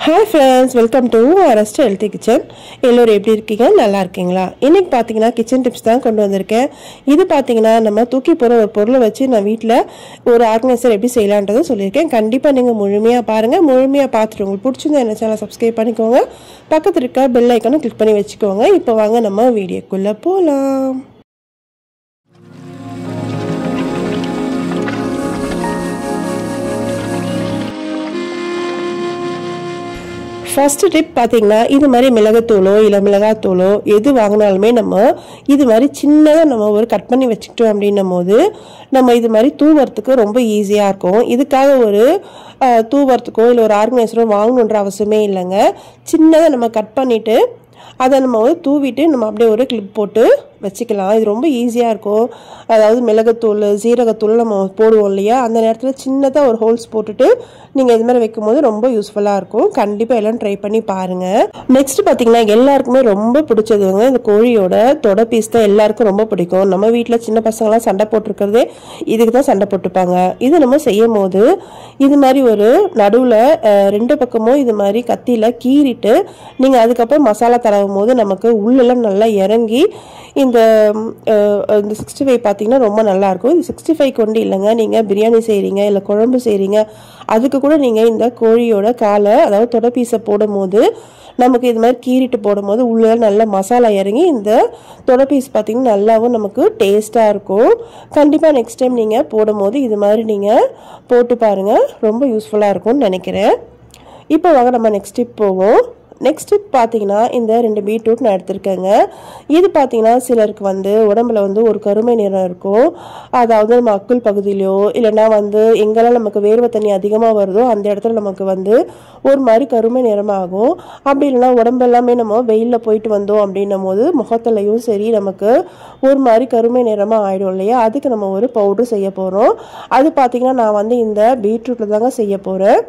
Hi friends, welcome to Arrest Healthy Kitchen. எல்லோரும் எப்படி இருக்கீங்க? நல்லா இருக்கீங்களா? இன்னைக்கு பாத்தீங்கன்னா கிச்சன் டிப்ஸ் தான் கொண்டு வந்திருக்கேன். இது பாத்தீங்கன்னா நம்ம தூக்கி போற ஒரு பொருளை வச்சு நான் வீட்ல ஒரு ஆர்கனைசர் எப்படி செய்யலாம்ன்றதை சொல்லியிருக்கேன். கண்டிப்பா நீங்க முழுமையா பாருங்க. முழுமையா பார்த்துட்டு உங்களுக்கு பிடிச்சிருந்தா என்ன சேனலை சப்ஸ்கிரைப் பண்ணிக்கோங்க. பக்கத்துல இருக்க பெல் ஐகானை கிளிக் பண்ணி வச்சுக்கோங்க. இப்போ வாங்க நம்ம வீடியோக்குள்ள போலாம். ஃபர்ஸ்ட் டிப் பார்த்தீங்கன்னா இது மாதிரி மிளகுத்தூளோ இல்லை மிளகாத்தூளோ எது வாங்கினாலுமே நம்ம இது மாதிரி சின்னதாக நம்ம ஒரு கட் பண்ணி வச்சுக்கிட்டோம் அப்படின்னும் போது நம்ம இது மாதிரி தூவறதுக்கு ரொம்ப ஈஸியாக இருக்கும். இதுக்காக ஒரு தூவறதுக்கோ இல்லை ஒரு ஆர்கனைசரோ வாங்கணுன்ற அவசியமே இல்லைங்க. சின்னதாக நம்ம கட் பண்ணிவிட்டு அதை நம்ம வந்து தூவிட்டு நம்ம அப்படியே ஒரு கிளிப் போட்டு வச்சுக்கலாம். இது ரொம்ப ஈஸியாக இருக்கும். அதாவது மிளகுத்தூள் சீரகத்தூள் நம்ம போடுவோம் இல்லையா, அந்த நேரத்தில் சின்னதாக ஒரு ஹோல்ஸ் போட்டுட்டு நீங்கள் இது மாதிரி வைக்கும்போது ரொம்ப யூஸ்ஃபுல்லாக இருக்கும். கண்டிப்பாக எல்லாம் ட்ரை பண்ணி பாருங்கள். நெக்ஸ்ட் பார்த்தீங்கன்னா எல்லாருக்குமே ரொம்ப பிடிச்சதுங்க இந்த கோழியோட தொடை பீஸ் தான் எல்லாருக்கும் ரொம்ப பிடிக்கும். நம்ம வீட்டில் சின்ன பசங்களாம் சண்டை போட்டிருக்கிறதே இதுக்கு தான் சண்டை போட்டுப்பாங்க. இது நம்ம செய்யும் போது இது மாதிரி ஒரு நடுவில் ரெண்டு பக்கமும் இது மாதிரி கத்தியில் கீறிட்டு நீங்கள் அதுக்கப்புறம் மசாலா தடவும் போது நமக்கு உள்ளெல்லாம் நல்லா இறங்கி இந்த 65 பார்த்தீங்கன்னா ரொம்ப நல்லாயிருக்கும். இது 65 கொண்டு இல்லைங்க, நீங்கள் பிரியாணி செய்கிறீங்க இல்லை குழம்பு செய்கிறீங்க அதுக்கு கூட நீங்கள் இந்த கோழியோட காலை அதாவது தொடை பீஸை போடும் போது நமக்கு இது மாதிரி கீறிட்டு போடும்போது உள்ளே நல்லா மசாலா இறங்கி இந்த தொடை பீஸ் பார்த்தீங்கன்னா நல்லாவும் நமக்கு டேஸ்ட்டாக இருக்கும். கண்டிப்பாக நெக்ஸ்ட் டைம் நீங்கள் போடும்போது இது மாதிரி நீங்கள் போட்டு பாருங்கள், ரொம்ப யூஸ்ஃபுல்லாக இருக்கும்னு நினைக்கிறேன். இப்போ வாங்க நம்ம நெக்ஸ்ட் டிப் போவோம். நெக்ஸ்ட் டிப் பார்த்தீங்கன்னா இந்த 2 பீட்ரூட் நான் எடுத்திருக்கேங்க. இது பார்த்தீங்கன்னா சிலருக்கு வந்து உடம்புல வந்து ஒரு கருமை நிறம் இருக்கும். அதாவது நம்ம அக்குள் பகுதியிலையோ இல்லைன்னா வந்து எங்கெல்லாம் நமக்கு வேர்வை தண்ணி அதிகமாக வருதோ அந்த இடத்துல நமக்கு வந்து ஒரு மாதிரி கருமை நிறமாகும். அப்படி இல்லைன்னா உடம்பெல்லாமே நம்ம வெயிலில் போயிட்டு வந்தோம் அப்படின்னும் போது முகத்துலையும் சரி நமக்கு ஒரு மாதிரி கருமை நிறமாக ஆகிடும் இல்லையா, அதுக்கு நம்ம ஒரு பவுட்ரு செய்ய போகிறோம். அது பார்த்தீங்கன்னா நான் வந்து இந்த பீட்ரூட்டில் தாங்க செய்ய போகிறேன்.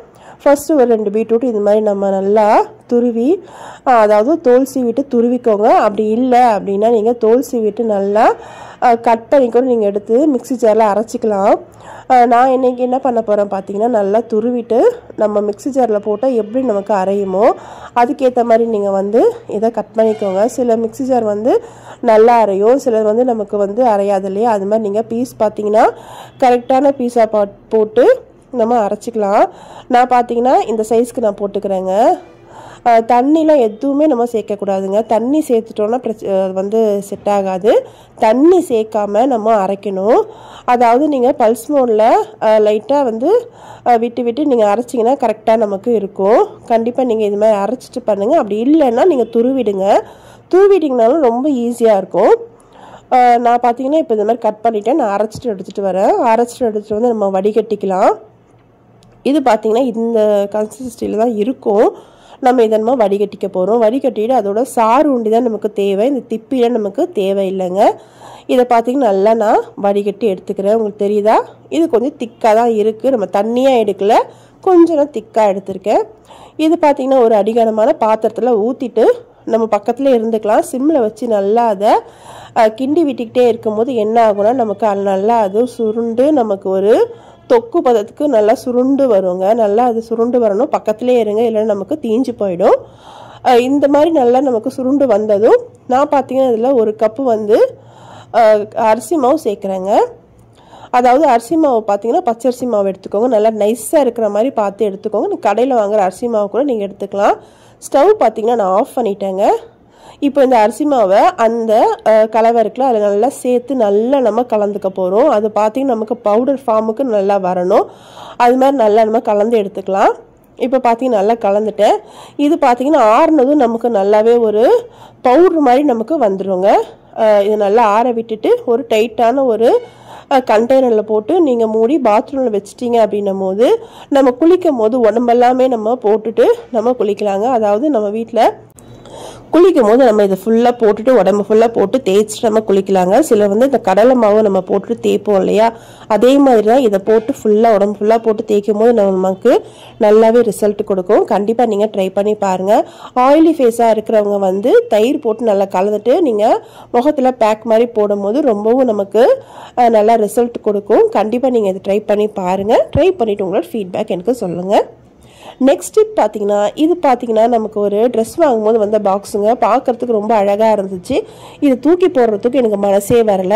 ஃபஸ்ட்டு ஒரு 2 பீட்ரூட் இது மாதிரி நம்ம நல்லா துருவி அதாவது தோல் சீவிட்டு துருவிக்கோங்க. அப்படி இல்லை அப்படின்னா நீங்கள் தோல் சீவிட்டு நல்லா கட் பண்ணிக்கூட நீங்கள் எடுத்து மிக்ஸி ஜாரில் அரைச்சிக்கலாம். நான் இன்றைக்கி என்ன பண்ண போகிறேன் பார்த்தீங்கன்னா நல்லா துருவிட்டு நம்ம மிக்ஸி ஜாரில் போட்டால் எப்படி நமக்கு அரையுமோ அதுக்கேற்ற மாதிரி நீங்கள் வந்து இதை கட் பண்ணிக்கோங்க. சில மிக்ஸி ஜார் வந்து நல்லா அரையும், சிலர் வந்து நமக்கு வந்து அரையாது இல்லையா, அது மாதிரி நீங்கள் பீஸ் பார்த்தீங்கன்னா கரெக்டான பீஸாக போட்டு நம்ம அரைச்சிக்கலாம். நான் பார்த்தீங்கன்னா இந்த சைஸ்க்கு நான் போட்டுக்கிறேங்க. தண்ணிலாம் எதுவுமே நம்ம சேர்க்கக்கூடாதுங்க. தண்ணி சேர்த்துட்டோன்னா வந்து செட் ஆகாது. தண்ணி சேர்க்காம நம்ம அரைக்கணும். அதாவது நீங்கள் பல்ஸ் மோடில் லைட்டாக வந்து விட்டு விட்டு நீங்கள் அரைச்சிங்கன்னா கரெக்டாக நமக்கு இருக்கும். கண்டிப்பாக நீங்கள் இது மாதிரி அரைச்சிட்டு பண்ணுங்கள். அப்படி இல்லைன்னா நீங்கள் துருவிட்டிங்கனாலும் ரொம்ப ஈஸியாக இருக்கும். நான் பார்த்தீங்கன்னா இப்போ இந்த மாதிரி கட் பண்ணிவிட்டேன். நான் அரைச்சிட்டு எடுத்துகிட்டு வரேன். அரைச்சிட்டு எடுத்துகிட்டு வந்து நம்ம வடிகட்டிக்கலாம். இது பார்த்திங்கன்னா இந்த கன்சிஸ்டன்சியில் தான் இருக்கும். நம்ம இதை நம்ம வடிகட்டிக்க போகிறோம். வடிகட்டிட்டு அதோட சாறு உண்டி தான் நமக்கு தேவை, இந்த திப்பியில் நமக்கு தேவை இல்லைங்க. இதை பார்த்திங்கன்னா நல்லா நான் வடிகட்டி எடுத்துக்கிறேன். உங்களுக்கு தெரியுதா, இது கொஞ்சம் திக்காக தான் இருக்குது. நம்ம தண்ணியாக எடுக்கலை, கொஞ்சம் நான் திக்காக எடுத்திருக்கேன். இது பார்த்திங்கன்னா ஒரு அடிகனமான பாத்திரத்தில் ஊற்றிட்டு நம்ம பக்கத்தில் இருந்துக்கலாம். சிம்மில் வச்சு நல்லா அதை கிண்டி விட்டுக்கிட்டே இருக்கும்போது என்ன ஆகும்னா நமக்கு நல்லா அது சுருண்டு நமக்கு ஒரு தொக்கு பதத்துக்கு நல்லா சுருண்டு வருங்க. நல்லா அது சுருண்டு வரணும், பக்கத்துலேயே இருங்க, இல்லைன்னா நமக்கு தீஞ்சு போயிடும். இந்த மாதிரி நல்லா நமக்கு சுருண்டு வந்ததும் நான் பார்த்தீங்கன்னா இதில் ஒரு கப்பு வந்து அரிசி மாவு சேர்க்குறேங்க. அதாவது அரிசி மாவு பார்த்தீங்கன்னா பச்சரிசி மாவு எடுத்துக்கோங்க. நல்லா நைஸாக இருக்கிற மாதிரி பார்த்து எடுத்துக்கோங்க. கடையில் வாங்குகிற அரிசி மாவு கூட நீங்கள் எடுத்துக்கலாம். ஸ்டவ் பார்த்தீங்கன்னா நான் ஆஃப் பண்ணிட்டேங்க. இப்போ இந்த அரிசி மாவை அந்த கலவை இருக்குல்ல அதில் நல்லா சேர்த்து நல்லா நம்ம கலந்துக்க போகிறோம். அது பார்த்திங்கன்னா நமக்கு பவுடர் ஃபார்முக்கு நல்லா வரணும். அது மாதிரி நல்லா நம்ம கலந்து எடுத்துக்கலாம். இப்போ பார்த்திங்கன்னா நல்லா கலந்துட்டேன். இது பார்த்திங்கன்னா ஆறுனதும் நமக்கு நல்லாவே ஒரு பவுடர் மாதிரி நமக்கு வந்துடுங்க. இது நல்லா ஆற விட்டுட்டு ஒரு டைட்டான ஒரு கண்டெய்னரில் போட்டு நீங்கள் மூடி பாத்ரூமில் வச்சிட்டிங்க அப்படின்னும் போது நம்ம குளிக்கும் போது உடம்பெல்லாமே நம்ம போட்டுட்டு நம்ம குளிக்கலாங்க. அதாவது நம்ம வீட்டில் குளிக்கும் போது நம்ம இதை ஃபுல்லாக போட்டுட்டு உடம்பு ஃபுல்லாக போட்டு தேய்ச்சிட்டு நம்ம குளிக்கலாங்க. சில வந்து இந்த கடலை மாவு நம்ம போட்டுட்டு தேய்ப்போம் இல்லையா, அதே மாதிரி தான் இதை போட்டு ஃபுல்லாக உடம்பு ஃபுல்லாக போட்டு தேய்க்கும் போது நமக்கு நல்லாவே ரிசல்ட் கொடுக்கும். கண்டிப்பாக நீங்கள் ட்ரை பண்ணி பாருங்கள். ஆயிலி ஃபேஸாக இருக்கிறவங்க வந்து தயிர் போட்டு நல்லா கலந்துட்டு நீங்கள் முகத்தில் பேக் மாதிரி போடும்போது ரொம்பவும் நமக்கு நல்லா ரிசல்ட் கொடுக்கும். கண்டிப்பாக நீங்கள் இதை ட்ரை பண்ணி பாருங்கள். ட்ரை பண்ணிவிட்டு உங்களோட ஃபீட்பேக் எனக்கு சொல்லுங்கள். நெக்ஸ்ட் டிப் பார்த்தீங்கன்னா இது பார்த்தீங்கன்னா நமக்கு ஒரு ட்ரெஸ் வாங்கும்போது வந்த பாக்ஸுங்க, பார்க்கறதுக்கு ரொம்ப அழகாக இருந்துச்சு. இது தூக்கி போடுறதுக்கு எனக்கு மனசே வரல.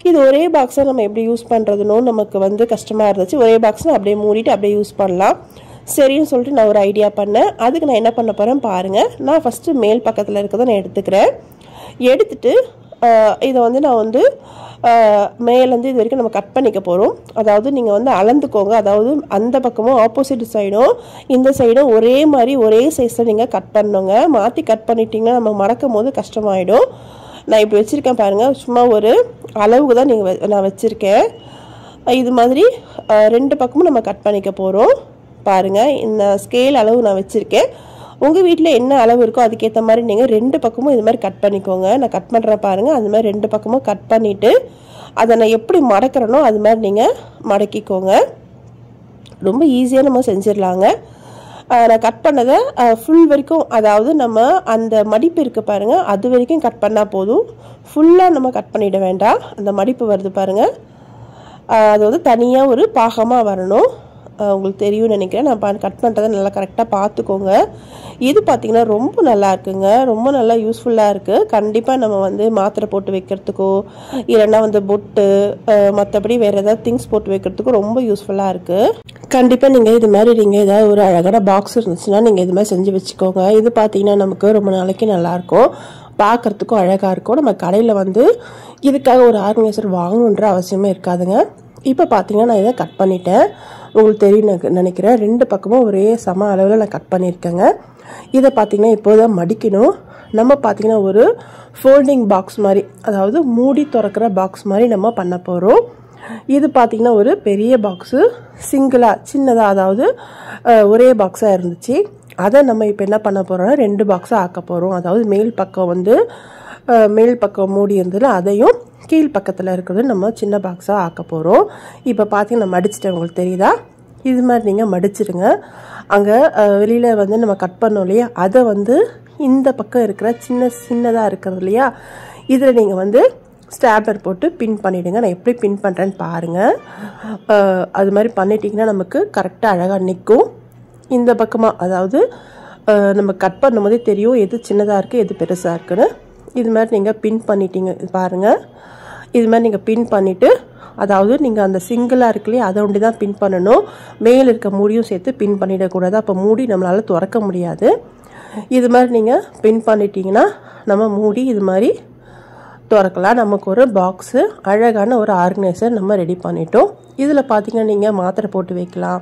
இது ஒரே பாக்ஸை நம்ம எப்படி யூஸ் பண்ணுறதுன்னு நமக்கு வந்து கஷ்டமாக இருந்துச்சு. ஒரே பாக்ஸை அப்படியே மூடிட்டு அப்படியே யூஸ் பண்ணலாம். சரின்னு சொல்லிட்டு நான் ஒரு ஐடியா பண்ணேன். அதுக்கு நான் என்ன பண்ண போகிறேன் பாருங்கள். நான் ஃபஸ்ட்டு மேல் பக்கத்தில் இருக்கிறத நான் எடுத்துக்கிறேன். எடுத்துட்டு இதை வந்து நான் வந்து மேலேருந்து இது வரைக்கும் நம்ம கட் பண்ணிக்க போகிறோம். அதாவது நீங்கள் வந்து அளந்துக்கோங்க. அதாவது அந்த பக்கமும் ஆப்போசிட் சைடும் இந்த சைடும் ஒரே மாதிரி ஒரே சைஸில் நீங்கள் கட் பண்ணணுங்க. மாற்றி கட் பண்ணிட்டீங்கன்னா நம்ம மடக்கும் போது கஷ்டமாயிடும். நான் இப்படி வச்சுருக்கேன் பாருங்கள். சும்மா ஒரு அளவுக்கு தான் நான் வச்சுருக்கேன். இது மாதிரி 2 பக்கமும் நம்ம கட் பண்ணிக்க போகிறோம். பாருங்கள், இந்த ஸ்கேல் அளவு நான் வச்சுருக்கேன். உங்கள் வீட்டில் என்ன அளவு இருக்கோ அதுக்கேற்ற மாதிரி நீங்கள் 2 பக்கமும் இது மாதிரி கட் பண்ணிக்கோங்க. நான் கட் பண்ணுறேன் பாருங்கள். அது மாதிரி 2 பக்கமும் கட் பண்ணிவிட்டு அதை நான் எப்படி மடக்கிறேனோ அது மாதிரி நீங்கள் மடக்கிக்கோங்க. ரொம்ப ஈஸியாக நம்ம செஞ்சிடலாங்க. நான் கட் பண்ணதை ஃபுல் வரைக்கும், அதாவது நம்ம அந்த மடிப்பு இருக்குது பாருங்கள், அது வரைக்கும் கட் பண்ணால் போதும். ஃபுல்லாக நம்ம கட் பண்ணிட வேண்டாம். அந்த மடிப்பு வருது பாருங்கள், அது வந்து தனியாக ஒரு பாகமாக வரணும். உங்களுக்கு தெரியும்னு நினைக்கிறேன். நான் கட் பண்ணுறதை நல்லா கரெக்டாக பார்த்துக்கோங்க. இது பார்த்திங்கன்னா ரொம்ப நல்லா இருக்குங்க. ரொம்ப நல்லா யூஸ்ஃபுல்லாக இருக்குது. கண்டிப்பாக நம்ம வந்து மாத்திரை போட்டு வைக்கிறதுக்கோ இல்லைன்னா வந்து பொட்டு மற்றபடி வேறு ஏதாவது திங்ஸ் போட்டு வைக்கிறதுக்கோ ரொம்ப யூஸ்ஃபுல்லாக இருக்குது. கண்டிப்பாக நீங்கள் இது மாதிரி நீங்கள் ஏதாவது ஒரு அழகான பாக்ஸ் இருந்துச்சுன்னா நீங்கள் இது மாதிரி செஞ்சு வச்சுக்கோங்க. இது பார்த்திங்கன்னா நமக்கு ரொம்ப நாளைக்கு நல்லாயிருக்கும், பார்க்குறதுக்கும் அழகாக இருக்கும். நம்ம கடையில் வந்து இதுக்காக ஒரு ஆர்கனைசர் வாங்கணுன்ற அவசியமே இருக்காதுங்க. இப்போ பார்த்தீங்கன்னா நான் இதை கட் பண்ணிட்டேன். உங்களுக்கு தெரியும் நினைக்கிறேன். 2 பக்கமும் ஒரே சம அளவில் நான் கட் பண்ணியிருக்கேங்க. இதை பார்த்தீங்கன்னா இப்போ தான் மடிக்கணும். நம்ம பார்த்தீங்கன்னா ஒரு ஃபோல்டிங் பாக்ஸ் மாதிரி, அதாவது மூடி திறக்கிற பாக்ஸ் மாதிரி நம்ம பண்ண போகிறோம். இது பார்த்தீங்கன்னா ஒரு பெரிய பாக்ஸு, சிங்கிளாக சின்னதாக, அதாவது ஒரே பாக்ஸாக இருந்துச்சு. அதை நம்ம இப்போ என்ன பண்ண போகிறோம்னா 2 பாக்ஸாக ஆக்க போகிறோம். அதாவது மேல் பக்கம் வந்து மேல் பக்கம் மூடி இருந்தது, அதையும் கீழ் பக்கத்தில் இருக்கிறது நம்ம சின்ன பாக்ஸாக ஆக்க போகிறோம். இப்போ பார்த்தீங்கன்னா நான் மடிச்சிட்டேன். உங்களுக்கு தெரியுதா? இது மாதிரி நீங்கள் மடிச்சிடுங்க. அங்கே வெளியில் வந்து நம்ம கட் பண்ணோம் இல்லையா, அதை வந்து இந்த பக்கம் இருக்கிற சின்னதாக இருக்கிறது இல்லையா, இதில் நீங்கள் வந்து ஸ்டாப்லர் போட்டு பின் பண்ணிவிடுங்க. நான் எப்படி பின் பண்ணுறேன்னு பாருங்கள். அது மாதிரி பண்ணிட்டீங்கன்னா நமக்கு கரெக்டாக அழகாக நிற்கும். இந்த பக்கமாக, அதாவது நம்ம கட் பண்ணும்போதே தெரியும் எது சின்னதாக இருக்குது எது பெருசாக இருக்குன்னு. இது மாதிரி நீங்கள் பின் பண்ணிட்டீங்க பாருங்கள். இது மாதிரி நீங்கள் பின் பண்ணிவிட்டு, அதாவது நீங்கள் அந்த சிங்கிளாக இருக்குல்லையே அதை ஒண்டி தான் பின் பண்ணணும். மேலே இருக்க மூடியும் சேர்த்து பின் பண்ணிடக்கூடாது. அப்போ மூடி நம்மளால் திறக்க முடியாது. இது மாதிரி நீங்கள் பின் பண்ணிட்டீங்கன்னா நம்ம மூடி இது மாதிரி திறக்கலாம். நமக்கு ஒரு பாக்ஸு, அழகான ஒரு ஆர்கனைசர் நம்ம ரெடி பண்ணிட்டோம். இதில் பார்த்தீங்கன்னா நீங்கள் மாத்திரை போட்டு வைக்கலாம்.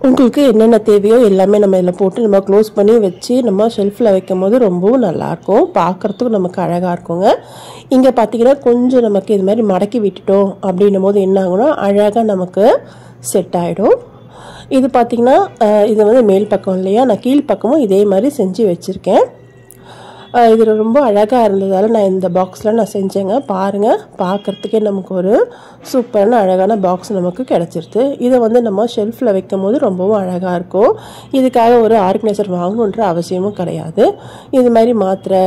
உங்களுக்கு என்னென்ன தேவையோ எல்லாமே நம்ம இதில் போட்டு நம்ம க்ளோஸ் பண்ணி வச்சு நம்ம ஷெல்ஃபில் வைக்கும் போது ரொம்பவும் நல்லாயிருக்கும், பார்க்குறதுக்கும் நமக்கு அழகாக இருக்குங்க. இங்கே பார்த்தீங்கன்னா கொஞ்சம் நமக்கு இது மாதிரி மடக்கி விட்டுட்டோம் அப்படின்னும் போது என்ன ஆகும்னா அழகாக நமக்கு செட் ஆகிடும். இது பார்த்திங்கன்னா இது வந்து மேல் பக்கம் இல்லையா, நான் கீழ் பக்கமும் இதே மாதிரி செஞ்சு வச்சுருக்கேன். இது ரொம்ப அழகாக இருந்ததால் நான் இந்த பாக்ஸில் நான் செஞ்சேங்க. பாருங்கள், பார்க்குறதுக்கே நமக்கு ஒரு சூப்பரான அழகான பாக்ஸ் நமக்கு கிடச்சிருது. இதை வந்து நம்ம ஷெல்ஃபில் வைக்கும் போது ரொம்பவும் அழகாக இருக்கும். இதுக்காக ஒரு ஆர்கனைசர் வாங்கணுன்ற அவசியமும் கிடையாது. இது மாதிரி மாத்திரை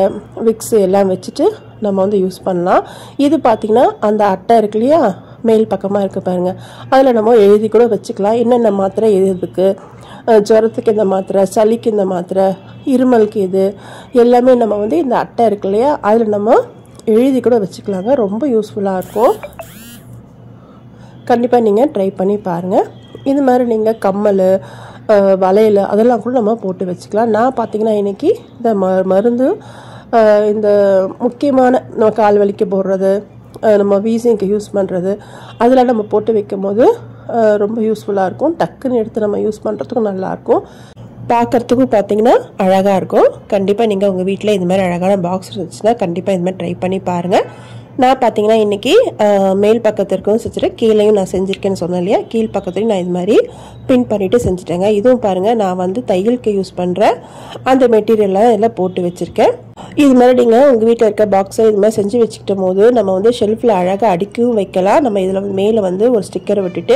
விக்ஸ் எல்லாம் வச்சுட்டு நம்ம வந்து யூஸ் பண்ணலாம். இது பார்த்திங்கன்னா அந்த அட்டை இருக்கு இல்லையா, மேல் பக்கமாக இருக்குது பாருங்கள், அதில் நம்ம எழுதி கூட வச்சுக்கலாம் என்னென்ன மாத்திரை எதுக்கு, ஜுரத்துக்கு இந்த மாத்திரை, சளிக்கு இந்த மாத்திரை, இருமலுக்கு இது எல்லாமே நம்ம வந்து இந்த அட்டை இருக்கு இல்லையா அதில் நம்ம எழுதி கூட வச்சுக்கலாங்க. ரொம்ப யூஸ்ஃபுல்லாக இருக்கும். கண்டிப்பாக நீங்கள் ட்ரை பண்ணி பாருங்கள். இது மாதிரி நீங்கள் கம்மல், வளையல் அதெல்லாம் கூட நம்ம போட்டு வச்சுக்கலாம். நான் பார்த்திங்கன்னா இன்றைக்கி இந்த மருந்து, இந்த முக்கியமான நம்ம கால் வலிக்கு போடுறது, நம்ம வீசிங்க்கு யூஸ் பண்ணுறது, அதில் நம்ம போட்டு வைக்கும் போது ரொம்ப யூஸ்ஃபுல்லாக இருக்கும். டக்குன்னு எடுத்து நம்ம யூஸ் பண்ணுறதுக்கும் நல்லாயிருக்கும், பார்க்குறதுக்கும் பார்த்திங்கன்னா அழகாக இருக்கும். கண்டிப்பாக நீங்கள் உங்கள் வீட்டில் இது மாதிரி அழகான பாக்ஸ் இருந்துச்சுன்னா கண்டிப்பாக இது மாதிரி ட்ரை பண்ணி பாருங்கள். நான் பார்த்தீங்கன்னா இன்றைக்கி மேல் பக்கத்திற்கும் செஞ்சுட்டு கீழேயும் நான் செஞ்சுருக்கேன்னு சொன்னேன் இல்லையா, கீழ் பக்கத்துலையும் நான் இது மாதிரி பின் பண்ணிவிட்டு செஞ்சுட்டேங்க. இதுவும் பாருங்கள், நான் வந்து தையலுக்கு யூஸ் பண்ணுற அந்த மெட்டீரியல்லாம் எல்லாம் போட்டு வச்சுருக்கேன். இது மாதிரி நீங்கள் உங்கள் வீட்டில் இருக்க பாக்ஸை இது மாதிரி செஞ்சு வச்சுக்கிட்ட போது நம்ம வந்து ஷெல்ஃபில் அழகாக அடுக்கவும் வைக்கலாம். நம்ம இதில் மேலே வந்து ஒரு ஸ்டிக்கரை விட்டுட்டு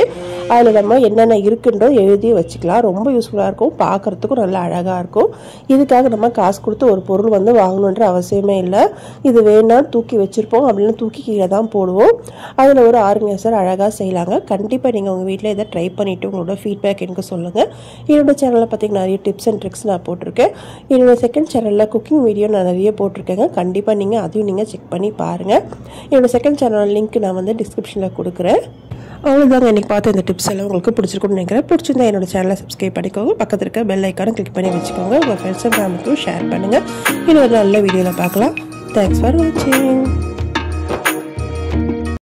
அதில் நம்ம என்னென்ன இருக்குன்றோ எழுதி வச்சுக்கலாம். ரொம்ப யூஸ்ஃபுல்லாக இருக்கும், பார்க்குறதுக்கும் நல்லா அழகாக இருக்கும். இதுக்காக நம்ம காசு கொடுத்து ஒரு பொருள் வந்து வாங்கணுன்ற அவசியமே இல்லை. இது வேணா தூக்கி வச்சுருப்போம் அப்படின்னு தூக்கி கீழே தான் போடுவோம். அதில் ஒரு ஆர்கனைசர் அழகாக செய்யலாங்க. கண்டிப்பாக நீங்கள் உங்கள் வீட்டில் இதை ட்ரை பண்ணிவிட்டு உங்களோட ஃபீட்பேக் எனக்கு சொல்லுங்கள். என்னோட சேனலில் பார்த்திங்கன்னா நிறைய டிப்ஸ் அண்ட் ட்ரிக்ஸ் நான் போட்டிருக்கேன். என்னோட செகண்ட் சேனலில் குக்கிங் வீடியோ நான் நிறைய போட்டிருக்கேங்க. கண்டிப்பாக நீங்கள் அதையும் நீங்கள் செக் பண்ணி பாருங்கள். என்னோடய செகண்ட் சேனல் லிங்க் நான் வந்து டிஸ்கிரிப்ஷனில் கொடுக்குறேன். அவ்வளோதாங்க, இன்றைக்கி பார்த்து இந்த டிப்ஸ் எல்லாம் உங்களுக்கு பிடிச்சிருக்குன்னு நினைக்கிறேன். பிடிச்சிருந்தா என்னோட சேனலை சப்ஸ்கிரைப் பண்ணிக்கோங்க. பக்கத்தில் இருக்க பெல் ஐக்கானை கிளிக் பண்ணி வச்சுக்கோங்க. உங்கள் ஃப்ரெண்ட்ஸ் அண்ட் ஃபேமிலிக்கும் ஷேர் பண்ணுங்கள். இன்னொரு நல்ல வீடியோவில் பார்க்கலாம். தேங்க்ஸ் ஃபார் வாட்சிங்.